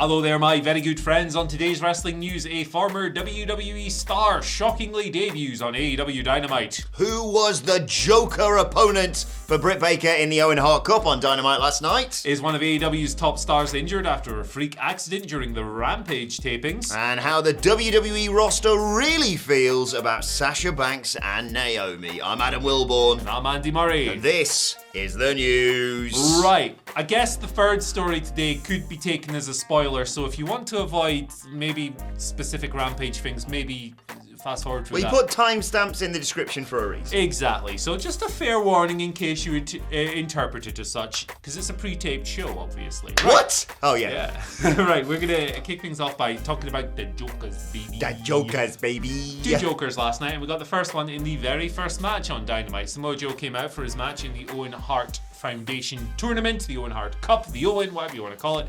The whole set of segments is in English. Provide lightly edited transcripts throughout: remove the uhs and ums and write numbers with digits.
Hello there, my very good friends. On today's wrestling news, a former WWE star shockingly debuts on AEW Dynamite. Who was the Joker opponent for Britt Baker in the Owen Hart Cup on Dynamite last night? Is one of AEW's top stars injured after a freak accident during the Rampage tapings? And how the WWE roster really feels about Sasha Banks and Naomi. I'm Adam Wilborn. And I'm Andy Murray. And this is the news. Right. I guess the third story today could be taken as a spoiler, so if you want to avoid maybe specific Rampage things, maybe fast forward through that. We put timestamps in the description for a reason. Exactly. So just a fair warning in case you interpret it as such, because it's a pre-taped show, obviously. Right. What? Oh, yeah. Right, we're going to kick things off by talking about the Jokers, baby. The Jokers, baby. Two Jokers last night, and we got the first one in the very first match on Dynamite. Samoa Joe came out for his match in the Owen Hart Foundation Tournament, the Owen Hart Cup, the Owen, whatever you want to call it.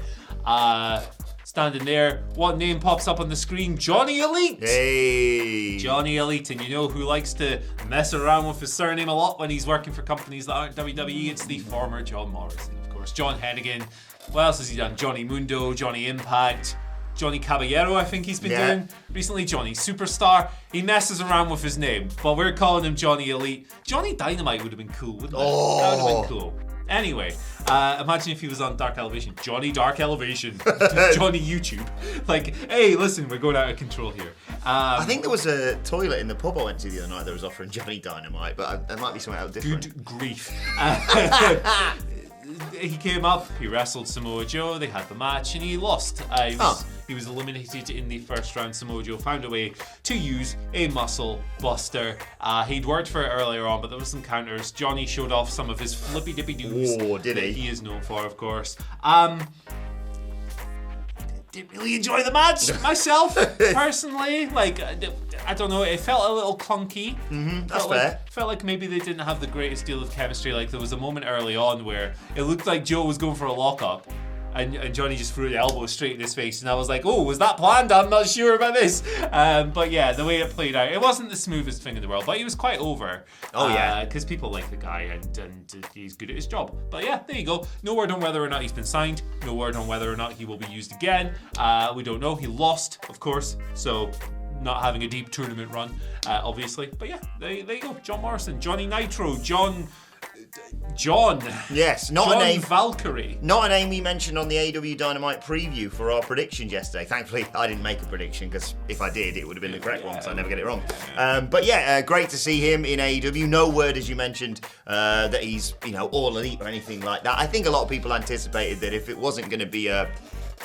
Standing there, what name pops up on the screen? Johnny Elite! Hey! Johnny Elite, and you know who likes to mess around with his surname a lot when he's working for companies that aren't WWE? It's the former John Morrison, of course. John Hennigan. What else has he done? Johnny Mundo, Johnny Impact, Johnny Caballero, I think he's been doing recently. Johnny Superstar. He messes around with his name, but we're calling him Johnny Elite. Johnny Dynamite would have been cool, wouldn't it? That would have been cool. Anyway, imagine if he was on Dark Elevation. Johnny Dark Elevation. Johnny YouTube. Like, hey, listen, we're going out of control here. I think there was a toilet in the pub I went to the other night that was offering Johnny Dynamite, but there might be something else different. Good grief. He came up, he wrestled Samoa Joe, they had the match, and he lost. He was eliminated in the first round. Samoa Joe found a way to use a muscle buster. He'd worked for it earlier on, but there was some counters. Johnny showed off some of his flippy dippy doos did he? that he is known for, of course. Didn't really enjoy the match myself, personally. Like, I don't know, it felt a little clunky. That's fair. Felt like maybe they didn't have the greatest deal of chemistry. Like, there was a moment early on where it looked like Joe was going for a lock-up, and Johnny just threw the elbow straight in his face, and I was like, oh, was that planned? I'm not sure about this. But yeah, the way it played out, it wasn't the smoothest thing in the world, but he was quite over. Oh yeah. Because people like the guy, and he's good at his job. But yeah, there you go. No word on whether or not he's been signed. No word on whether or not he will be used again. We don't know. He lost, of course, so not having a deep tournament run, obviously. But yeah, there you go. John Morrison, Johnny Nitro, John. Yes, not John a name. Valkyrie. Not a name we mentioned on the AEW Dynamite preview for our predictions yesterday. Thankfully, I didn't make a prediction because if I did, it would have been the correct one, so I never get it wrong. But yeah, great to see him in AEW. No word, as you mentioned, that he's all elite or anything like that. I think a lot of people anticipated that if it wasn't going to be a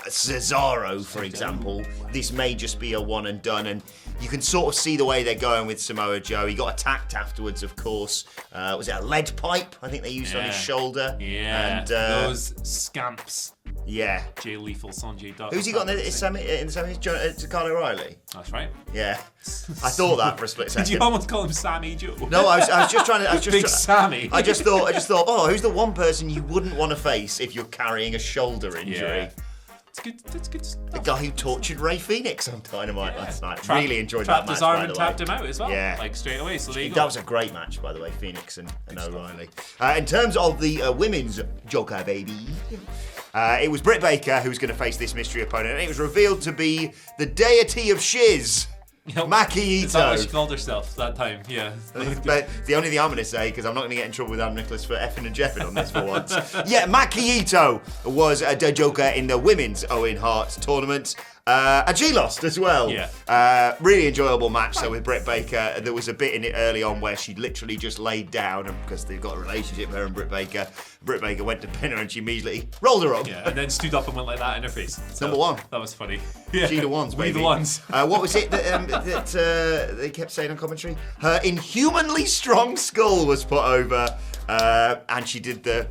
Cesaro, for example, this may just be a one and done, and you can sort of see the way they're going with Samoa Joe. He got attacked afterwards, of course. Was it a lead pipe? I think they used on his shoulder. Yeah, and those scamps. Yeah. Jay Lethal, Sanjay Dutt. Who's he got in the semis? Kyle O'Reilly? That's right. Yeah. I thought that for a split second. Did you almost call him Sammy Joe? No, I was just trying to... Big Sammy. I just thought, oh, who's the one person you wouldn't want to face if you're carrying a shoulder injury? Yeah. That's good stuff. The guy who tortured Ray Phoenix on Dynamite last night. Really enjoyed that match, his arm and tapped him out as well. Yeah. Like straight away, so there you go. That was a great match, by the way, Phoenix and O'Reilly. In terms of the women's Joker, baby, it was Britt Baker who was going to face this mystery opponent, and it was revealed to be the deity of shiz. Maki Ito. That's not what she called herself that time, yeah. But the only thing I'm going to say, because I'm not going to get in trouble with Adam Nicholas for effing and jeffing on this for once. Yeah, Maki Ito was the Joker in the women's Owen Hart tournament. And she lost as well. Yeah. Really enjoyable match though with Britt Baker. There was a bit in it early on where she literally just laid down, and because they've got a relationship, her and Britt Baker went to pin her and she immediately rolled her up. Yeah, and then stood up and went like that in her face. So Number one. That was funny. Yeah. She the ones, baby. We the ones. What was it that they kept saying on commentary? Her inhumanly strong skull was put over, and she did the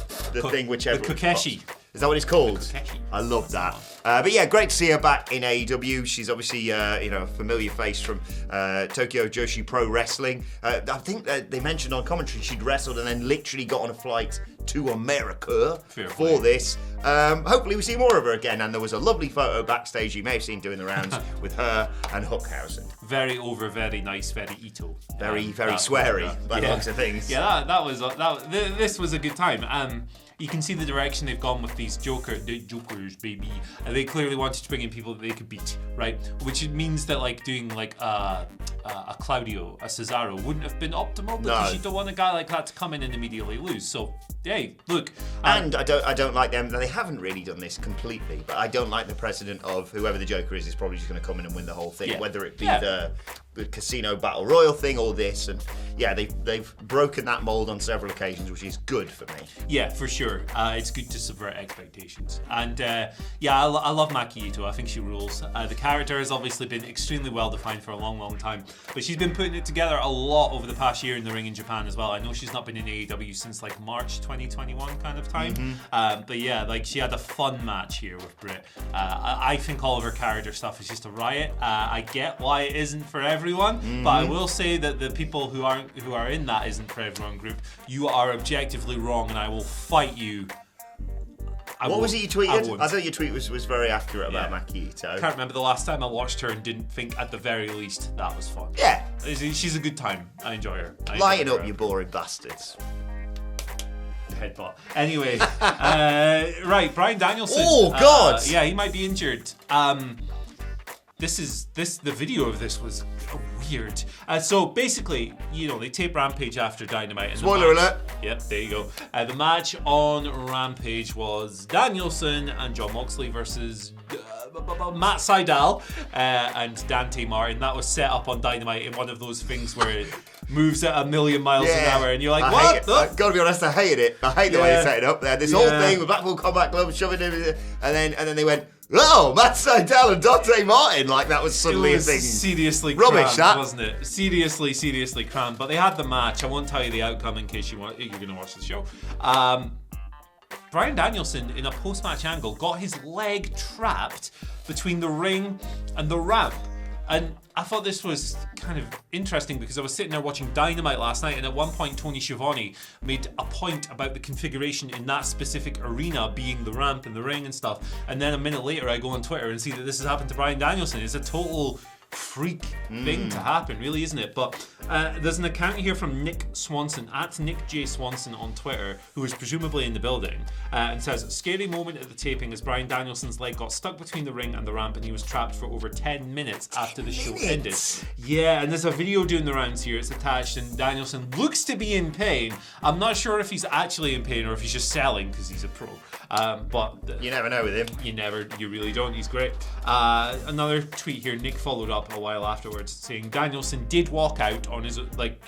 thing whichever. The Kokeshi. Is that what it's called? I love that. But yeah, great to see her back in AEW. She's obviously a familiar face from Tokyo Joshi Pro Wrestling. I think that they mentioned on commentary she'd wrestled and then literally got on a flight to America Fair for play. this. Hopefully we see more of her again. And there was a lovely photo backstage you may have seen doing the rounds with her and Hookhausen. Very over, very nice, very Ito. Very sweary by the looks of things. Yeah, this was a good time. You can see the direction they've gone with these jokers, baby. And they clearly wanted to bring in people that they could beat, right? Which means that like doing like a Claudio, a Cesaro wouldn't have been optimal because you don't want a guy like that to come in and immediately lose. So, hey, look. And I don't like them. They haven't really done this completely, but I don't like the precedent of whoever the Joker is probably just going to come in and win the whole thing, whether it be the casino battle royal thing or this. And yeah, they've broken that mold on several occasions, which is good for me. Yeah, for sure. It's good to subvert expectations. And I love Maki Ito. I think she rules. The character has obviously been extremely well defined for a long, long time, but she's been putting it together a lot over the past year in the ring in Japan as well. I know she's not been in AEW since like March 2021 kind of time. But yeah, like she had a fun match here with Britt. I think all of her character stuff is just a riot. I get why it isn't for everyone, but I will say that the people who are in that isn't for everyone group, you are objectively wrong, and I will fight you. What was it you tweeted? I thought your tweet was very accurate about Maki Ito. I can't remember the last time I watched her and didn't think at the very least that was fun. Yeah. She's a good time. I enjoy her. Lighten up, you boring bastards. Headbutt. Anyway, right, Bryan Danielson. Oh, God! He might be injured. The video of this was weird. So basically, they tape Rampage after Dynamite. And Spoiler alert. Yep, there you go. The match on Rampage was Danielson and Jon Moxley versus Matt Sydal and Dante Martin. That was set up on Dynamite in one of those things where it moves at 1,000,000 miles an hour, and you're like, what? I've got to be honest, I hated it. I hate the way they set it up there. This whole thing with Blackpool Combat Club shoving it, and then they went, oh, Matt Sydal and Dante Martin, like that was suddenly a thing. Seriously rubbish, crammed, wasn't it? Seriously crammed. But they had the match. I won't tell you the outcome in case you're going to watch the show. Bryan Danielson, in a post-match angle, got his leg trapped between the ring and the ramp. And I thought this was kind of interesting because I was sitting there watching Dynamite last night, and at one point Tony Schiavone made a point about the configuration in that specific arena being the ramp and the ring and stuff. And then a minute later I go on Twitter and see that this has happened to Bryan Danielson. It's a total freak thing to happen, really, isn't it? But there's an account here from Nick Swanson, at Nick J. Swanson on Twitter, who is presumably in the building, and says, scary moment at the taping as Bryan Danielson's leg got stuck between the ring and the ramp, and he was trapped for over 10 minutes after the show ended. Yeah, and there's a video doing the rounds here. It's attached, and Danielson looks to be in pain. I'm not sure if he's actually in pain or if he's just selling because he's a pro. But you never know with him. You really don't. He's great. Another tweet here. Nick followed up a while afterwards saying Danielson did walk out on his,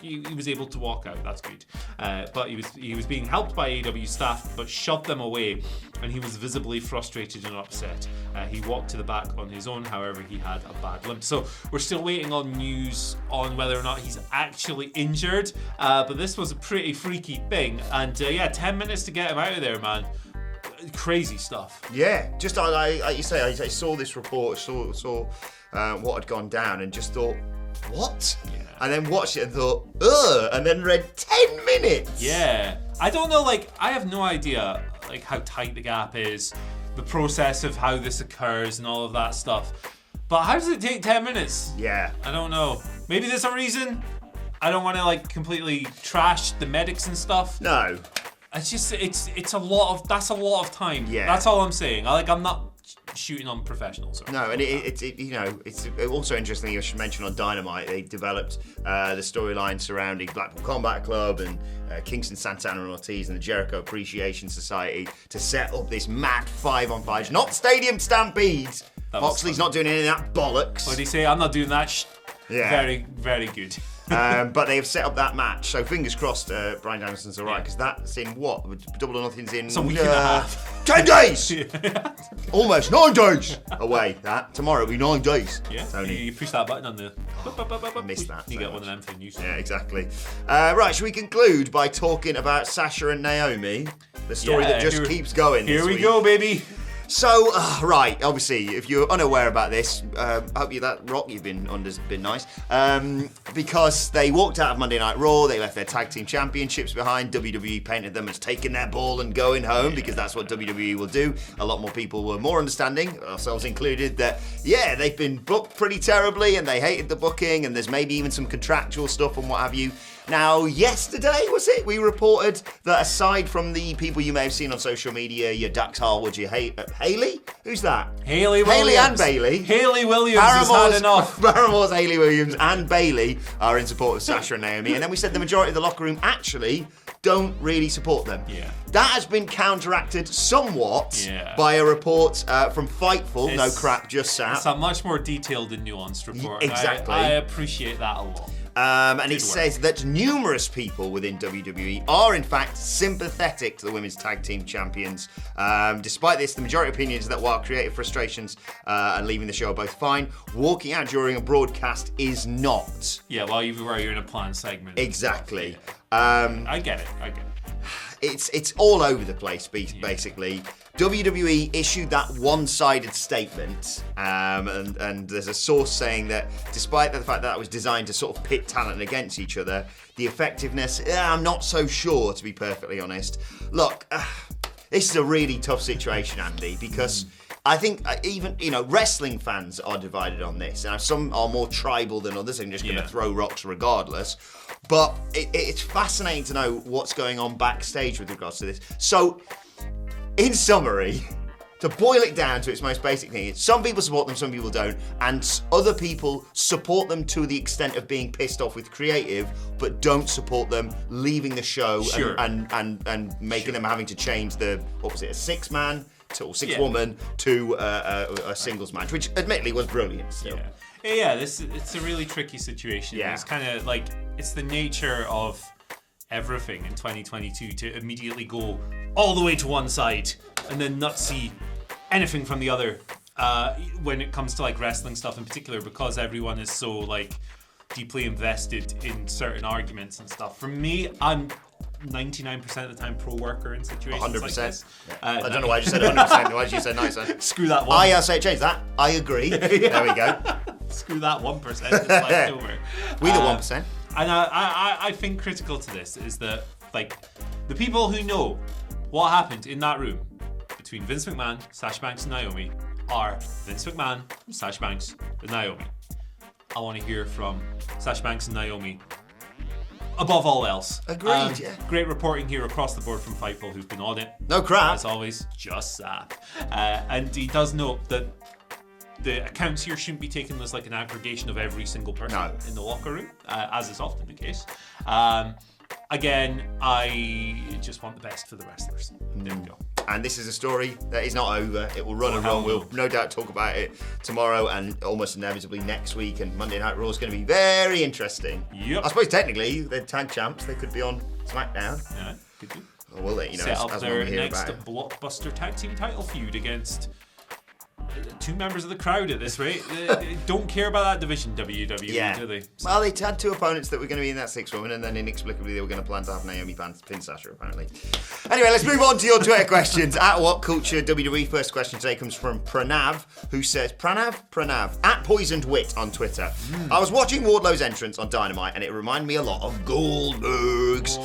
he was able to walk out. That's good. But he was being helped by AEW staff, but shoved them away, and he was visibly frustrated and upset. He walked to the back on his own. However, he had a bad limp. So we're still waiting on news on whether or not he's actually injured. But this was a pretty freaky thing, and 10 minutes to get him out of there, man. Crazy stuff. Yeah, just like you say, I saw this report, saw what had gone down, and just thought, what? Yeah. And then watched it and thought, ugh, and then read 10 minutes. Yeah, I don't know. I have no idea how tight the gap is, the process of how this occurs, and all of that stuff. But how does it take 10 minutes? Yeah, I don't know. Maybe there's a reason. I don't want to completely trash the medics and stuff. No. It's just that's a lot of time. Yeah. That's all I'm saying. I'm not shooting on professionals. No, and it's also interesting. You should mention on Dynamite they developed the storyline surrounding Blackpool Combat Club and Kingston Santana and Ortiz and the Jericho Appreciation Society to set up this mad 5-on-5, not stadium stampedes. Moxley's not doing any of that bollocks. What did he say? I'm not doing that. Yeah. Very, very good. But they have set up that match, so fingers crossed Bryan Danielson's alright, because that's in what? Double or Nothing's in... It's a week and a half. 10 days! Almost 9 days away, that. Tomorrow will be 9 days. Yeah, Tony. you push that button on the... I missed that. You get one of them for the news. Yeah, exactly. Right, should we conclude by talking about Sasha and Naomi? The story that just keeps going Here this we week. go, baby. So, right, obviously, if you're unaware about this, I hope that rock you've been under's been nice. Because they walked out of Monday Night Raw, they left their tag team championships behind. WWE painted them as taking their ball and going home, because that's what WWE will do. A lot more people were more understanding, ourselves included, that, yeah, they've been booked pretty terribly and they hated the booking, and there's maybe even some contractual stuff and what have you. Now, yesterday, was it? We reported that aside from the people you may have seen on social media, your Dax Harwood, your Hayley? Who's that? Hayley Williams. Hayley and Bayley. Hayley Williams has had enough. Paramore's Hayley Williams and Bayley are in support of Sasha and Naomi. And then we said the majority of the locker room actually don't really support them. Yeah. That has been counteracted somewhat by a report from Fightful. No crap, just sat. It's a much more detailed and nuanced report. Exactly. I appreciate that a lot. And it says that numerous people within WWE are in fact sympathetic to the women's tag team champions. Despite this, the majority opinion is that while creative frustrations and leaving the show are both fine, walking out during a broadcast is not. Yeah, while you're in a planned segment. Exactly. I get it. It's all over the place, basically. WWE issued that one-sided statement, and there's a source saying that despite the fact that was designed to sort of pit talent against each other, the effectiveness, I'm not so sure, to be perfectly honest. Look, this is a really tough situation, Andy, because I think even, wrestling fans are divided on this. Now, some are more tribal than others and just going to throw rocks regardless. But it's fascinating to know what's going on backstage with regards to this. So, in summary, to boil it down to its most basic thing, some people support them, some people don't, and other people support them to the extent of being pissed off with creative, but don't support them leaving the show and making them having to change the, what was it, a six-man or six-woman to a singles match, which admittedly was brilliant still. Yeah, it's a really tricky situation. Yeah. It's kind of like, it's the nature of everything in 2022 to immediately go all the way to one side and then not see anything from the other when it comes to like wrestling stuff in particular, because everyone is so like deeply invested in certain arguments and stuff. For me, I'm 99% of the time pro-worker in situations 100%. Like this. I don't know why you said 100%. Why did you say nicer? Screw that one. I'll say it changed that. I agree. There we go. Screw that 1% that's left over. We the 1%. And I think critical to this is that, like, the people who know what happened in that room between Vince McMahon, Sasha Banks, and Naomi are Vince McMahon, Sasha Banks, and Naomi. I want to hear from Sasha Banks and Naomi above all else. Agreed, yeah. Great reporting here across the board from Fightful, who've been on it. No crap. As always, just sap. And he does note that the accounts here shouldn't be taken as like an aggregation of every single person in the locker room, as is often the case. Again, I just want the best for the wrestlers. There we go. And this is a story that is not over. It will run and run. We'll no doubt talk about it tomorrow and almost inevitably next week. And Monday Night Raw is going to be very interesting. Yep. I suppose technically they're tag champs. They could be on SmackDown. Yeah, could do. Well, we'll let you know Set up as their we hear next about it. blockbuster tag team title feud against two members of the crowd at this rate. They don't care about that division, WWE, do they? So. Well, they had two opponents that were going to be in that six-woman, and then inexplicably they were going to plan to have Naomi pin Sasha, apparently. Anyway, let's move on to your Twitter questions. At WhatCulture WWE, first question today comes from Pranav, who says, Pranav, at Poisoned Wit on Twitter. I was watching Wardlow's entrance on Dynamite, and it reminded me a lot of Goldberg's.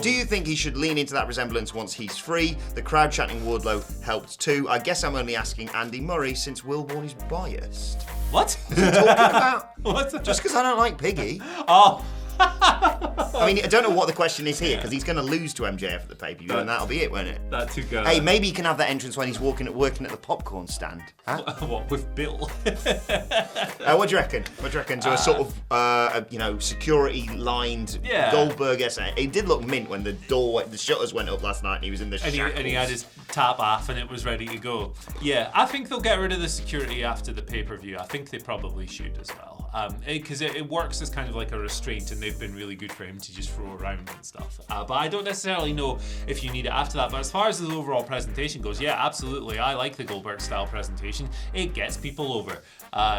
Do you think he should lean into that resemblance once he's free? The crowd chanting Wardlow helped too. I guess I'm only asking Andy Murray, since Wilborn is biased. What? What's he talking about? What's that? Just because I don't like Piggy. Oh. I mean, I don't know what the question is here, because he's going to lose to MJF at the pay-per-view, and that'll be it, won't it? That too good. Hey, maybe he can have that entrance when he's working at the popcorn stand. Huh? What, with Bill? What do you reckon? To a sort of, security-lined Goldberg essay. It did look mint when the shutters went up last night and he was in the shackles. And he had his tap off and it was ready to go. Yeah, I think they'll get rid of the security after the pay-per-view. I think they probably should as well. Because it works as kind of like a restraint, and they've been really good for him to just throw around and stuff. But I don't necessarily know if you need it after that. But as far as the overall presentation goes, yeah, absolutely. I like the Goldberg style presentation. It gets people over.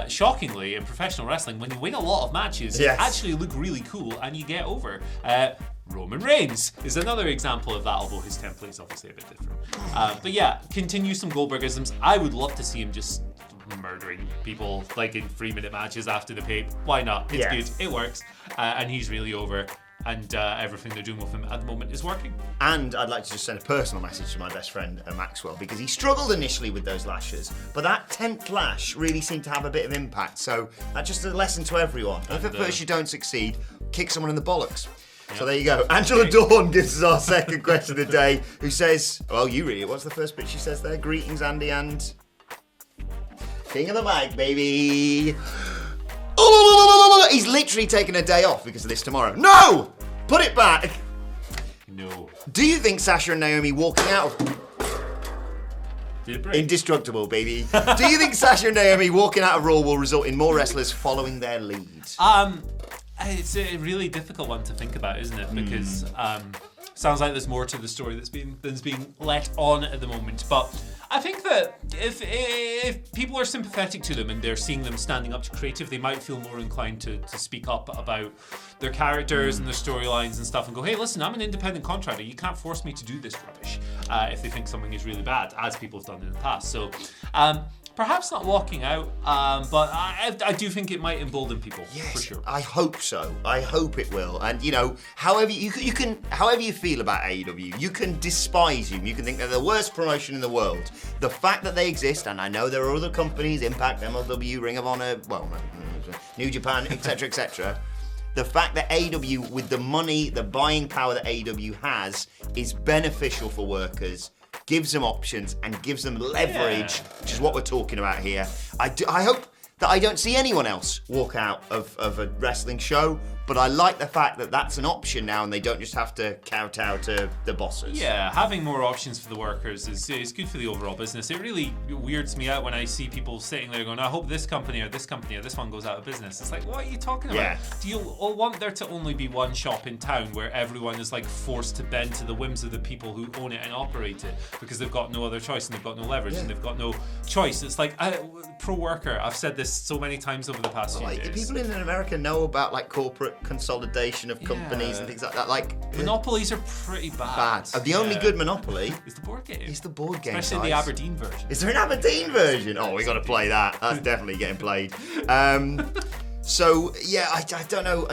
Shockingly, in professional wrestling, when you win a lot of matches, you actually look really cool and you get over. Roman Reigns is another example of that, although his template is obviously a bit different. But yeah, continue some Goldbergisms. I would love to see him just murdering people like in 3-minute matches after the pay. Why not? It's good. It works. And he's really over. And everything they're doing with him at the moment is working. And I'd like to just send a personal message to my best friend Maxwell, because he struggled initially with those lashes, but that 10th lash really seemed to have a bit of impact. So that's just a lesson to everyone. If at first you don't succeed, kick someone in the bollocks. Yep. So there you go. Angela Dawn gives us our second question of the day, who says, well, you read it. What's the first bit she says there? Greetings, Andy, and King of the Mic, baby. He's literally taking a day off because of this tomorrow. No! Put it back. No. Do you think Sasha and Naomi walking out of... Indestructible, baby. Do you think Sasha and Naomi walking out of Raw will result in more wrestlers following their lead? It's a really difficult one to think about, isn't it? Because sounds like there's more to the story that's being let on at the moment. But I think that if people are sympathetic to them and they're seeing them standing up to creative, they might feel more inclined to speak up about their characters and their storylines and stuff and go, hey, listen, I'm an independent contractor. You can't force me to do this rubbish if they think something is really bad, as people have done in the past. So perhaps not walking out, but I do think it might embolden people, for sure. I hope so. I hope it will. And you know, however you feel about AEW, you can despise them. You can think they're the worst promotion in the world. The fact that they exist, and I know there are other companies, Impact, MLW, Ring of Honor, well, New Japan, etc., etc. The fact that AEW, with the money, the buying power that AEW has, is beneficial for workers, gives them options and gives them leverage, which is what we're talking about here. I hope that I don't see anyone else walk out of a wrestling show, but I like the fact that that's an option now and they don't just have to kowtow to the bosses. Yeah, having more options for the workers is good for the overall business. It really weirds me out when I see people sitting there going, I hope this company or this one goes out of business. It's like, what are you talking about? Yeah. Do you want there to only be one shop in town where everyone is like forced to bend to the whims of the people who own it and operate it because they've got no other choice and they've got no leverage and they've got no choice? It's like, pro worker, I've said this so many times over the past few days. People in America know about like corporate consolidation of companies and things like that. Like monopolies are pretty bad. The only good monopoly is the board game. Especially the Aberdeen version. Is there an Aberdeen version? Oh, we got to play that. That's definitely getting played. So yeah, I don't know.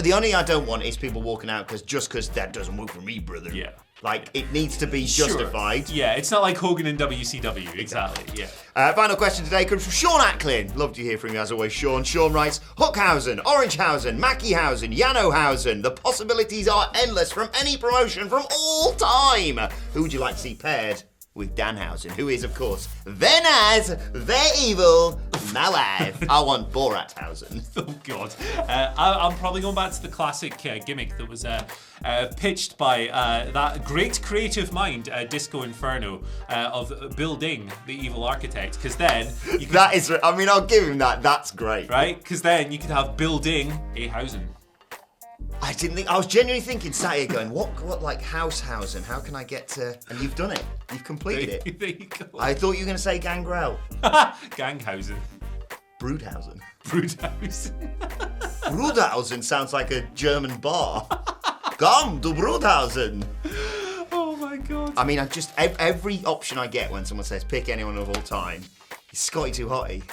The only I don't want is people walking out because that doesn't work for me, brother. Yeah. Like, it needs to be justified. Sure. Yeah, it's not like Hogan in WCW. Exactly. Yeah. Final question today comes from Sean Acklin. Love to hear from you as always, Sean. Sean writes, Hookhausen, Orangehausen, Mackiehausen, Yanohausen. The possibilities are endless from any promotion from all time. Who would you like to see paired with Danhausen, who is, of course, their Naz, their evil, my wife. I want Borathausen. Oh, God. I'm probably going back to the classic gimmick that was pitched by that great creative mind, Disco Inferno, of Bill Ding, the evil architect, because then... I'll give him that. That's great. Right? Because then you could have Bill Ding, Ahausen. I was genuinely thinking, sat here going, what like Househausen? How can I get to... And you've done it. You've completed it. There you go. I thought you were going to say Gangrel. Ganghausen. Broodhausen. Broodhausen sounds like a German bar. Come to Broodhausen. Oh my God. I mean, every option I get when someone says pick anyone of all time, is Scotty Too Hotty.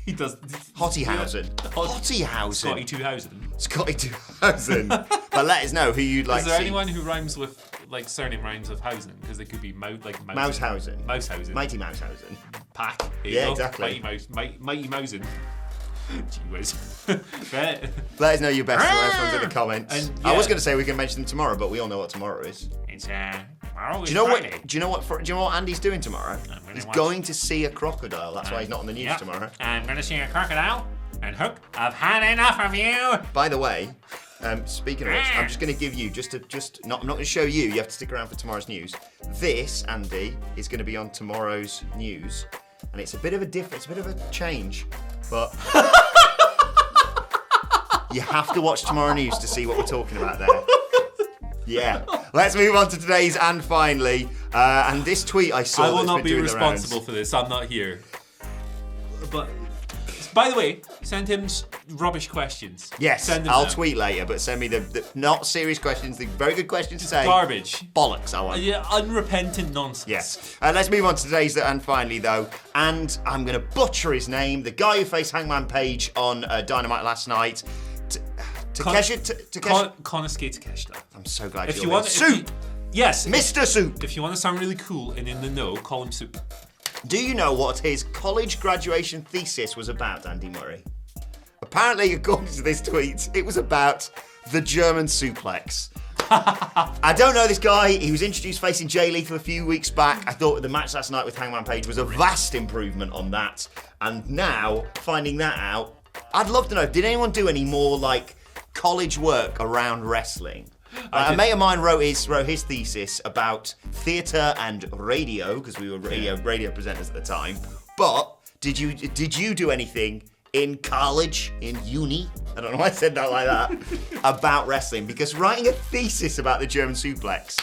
He does. Hottiehausen. Hottiehausen. Scotty 2000. Scotty 2000. But let us know who you'd like to see. Is there anyone who rhymes with, like, surname rhymes of Hausen? Because they could be Mousehausen. Mighty Mousehausen. Pack. Exactly. Mighty Mousen. Gee whiz. Let us know your best reference in the comments. I was going to say we can mention them tomorrow, but we all know what tomorrow is. It's tomorrow. Do you know what Andy's doing tomorrow? He's going to see a crocodile. That's why he's not on the news tomorrow. I'm going to see a crocodile. And Hook, I've had enough of you. By the way, speaking of which, I'm just going to give you I'm not going to show you. You have to stick around for tomorrow's news. This, Andy, is going to be on tomorrow's news, and it's a bit of a change, but you have to watch tomorrow news to see what we're talking about there. Yeah. Let's move on to today's and finally. And this tweet I saw. I will not be responsible for this. I'm not here. But By the way, send him rubbish questions. Yes, Send them I'll now. tweet later, but send me the not serious questions, the very good questions to say. Garbage. Bollocks, I want. Yeah, unrepentant nonsense. Yes. Let's move on to today's and finally though, and I'm going to butcher his name, the guy who faced Hangman Page on Dynamite last night. Takeshita. Konosuke Takeshita. I'm so glad If you're you there. want, Soup! Yes. Mr. Soup! If you want to sound really cool and in the know, call him Soup. Do you know what his college graduation thesis was about, Andy Murray? Apparently, according to this tweet, it was about the German suplex. I don't know this guy. He was introduced facing Jay Lethal a few weeks back. I thought the match last night with Hangman Page was a vast improvement on that. And now, finding that out, I'd love to know, did anyone do any more, like, college work around wrestling? A mate of mine wrote his thesis about theatre and radio, because we were radio presenters at the time. But did you do anything in college, in uni? I don't know why I said that like that. About wrestling, because writing a thesis about the German suplex.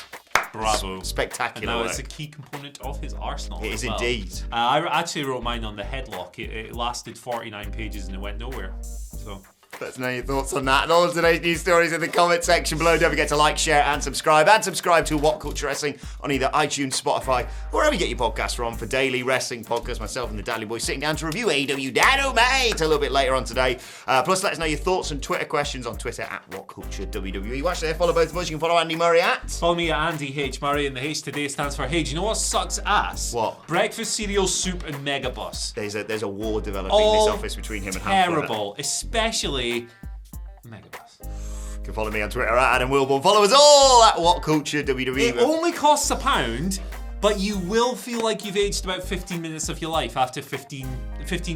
Bravo. Spectacular. And now work. it's a key component of his arsenal. It as is well. indeed. I actually wrote mine on the headlock. It lasted 49 pages and it went nowhere. So. Let us know your thoughts on that and all of today's news stories in the comment section below. Don't forget to like, share, and subscribe. And subscribe to What Culture Wrestling on either iTunes, Spotify, or wherever you get your podcasts from for daily wrestling podcasts. Myself and the Dally Boy sitting down to review AEW Dynamite a little bit later on today. Plus, let us know your thoughts and Twitter questions on Twitter at WhatCultureWWE. Watch there, follow both of us. You can follow Andy Murray at... Follow me at Andy H. Murray, and the H today stands for H. You know what sucks ass? What? Breakfast cereal, soup, and Megabus. There's a war developing in All this office between him and Hamflett. terrible, especially Megabus. You can follow me on Twitter at Adam Wilborn. Follow us all at WhatCultureWWE. It only costs £1, but you will feel like you've aged about 15 minutes of your life after 15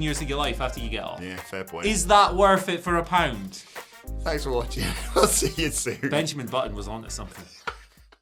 years of your life after you get off. Yeah, fair point. Is that worth it for £1? Thanks for watching. We'll see you soon. Benjamin Button was on to something.